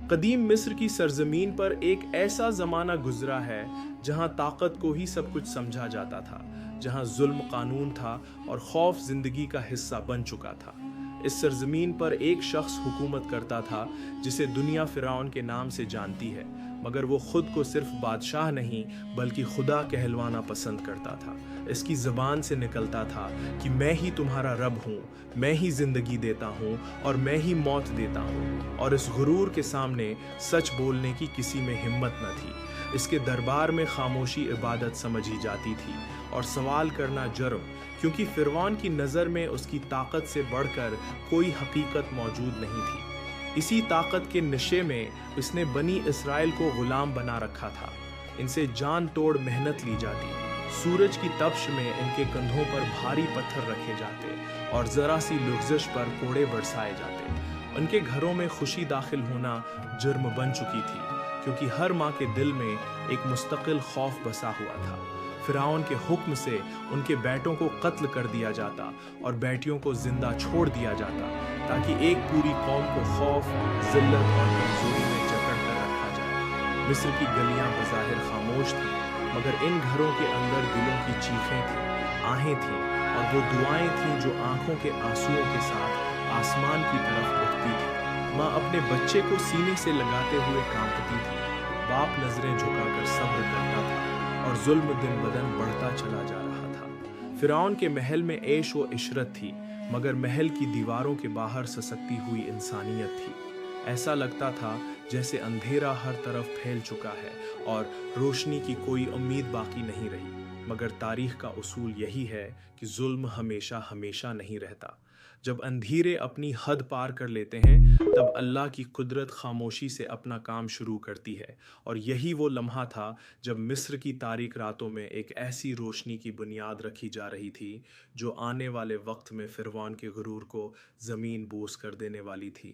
قدیم مصر کی سرزمین پر ایک ایسا زمانہ گزرا ہے جہاں طاقت کو ہی سب کچھ سمجھا جاتا تھا، جہاں ظلم قانون تھا اور خوف زندگی کا حصہ بن چکا تھا۔ اس سرزمین پر ایک شخص حکومت کرتا تھا جسے دنیا فرعون کے نام سے جانتی ہے، مگر وہ خود کو صرف بادشاہ نہیں بلکہ خدا کہلوانا پسند کرتا تھا۔ اس کی زبان سے نکلتا تھا کہ میں ہی تمہارا رب ہوں، میں ہی زندگی دیتا ہوں اور میں ہی موت دیتا ہوں، اور اس غرور کے سامنے سچ بولنے کی کسی میں ہمت نہ تھی۔ اس کے دربار میں خاموشی عبادت سمجھی جاتی تھی اور سوال کرنا جرم، کیونکہ فرعون کی نظر میں اس کی طاقت سے بڑھ کر کوئی حقیقت موجود نہیں تھی۔ اسی طاقت کے نشے میں اس نے بنی اسرائیل کو غلام بنا رکھا تھا۔ ان سے جان توڑ محنت لی جاتی، سورج کی تپش میں ان کے کندھوں پر بھاری پتھر رکھے جاتے اور ذرا سی لغزش پر کوڑے برسائے جاتے۔ ان کے گھروں میں خوشی داخل ہونا جرم بن چکی تھی، کیونکہ ہر ماں کے دل میں ایک مستقل خوف بسا ہوا تھا۔ فرعون کے حکم سے ان کے بیٹوں کو قتل کر دیا جاتا اور بیٹیوں کو زندہ چھوڑ دیا جاتا، تاکہ ایک پوری قوم کو خوف، ذلت اور کمزوری میں جکڑ کر رکھا جائے۔ مصر کی گلیاں بظاہر خاموش تھیں، مگر ان گھروں کے اندر دلوں کی چیخیں تھیں، آہیں تھیں، اور وہ دعائیں تھیں جو آنکھوں کے آنسوؤں کے ساتھ آسمان کی طرف اٹھتی تھی۔ ماں اپنے بچے کو سینے سے لگاتے ہوئے کانپتی تھی، باپ نظریں جھکا کر صبر کرتا تھا، اور ظلم دن بدن بڑھتا چلا جا رہا تھا۔ فرعون کے محل میں عیش و عشرت تھی، مگر محل کی دیواروں کے باہر سسکتی ہوئی انسانیت تھی۔ ایسا لگتا تھا جیسے اندھیرا ہر طرف پھیل چکا ہے اور روشنی کی کوئی امید باقی نہیں رہی۔ مگر تاریخ کا اصول یہی ہے کہ ظلم ہمیشہ ہمیشہ نہیں رہتا۔ جب اندھیرے اپنی حد پار کر لیتے ہیں، تب اللہ کی قدرت خاموشی سے اپنا کام شروع کرتی ہے، اور یہی وہ لمحہ تھا جب مصر کی تاریک راتوں میں ایک ایسی روشنی کی بنیاد رکھی جا رہی تھی جو آنے والے وقت میں فرعون کے غرور کو زمین بوس کر دینے والی تھی۔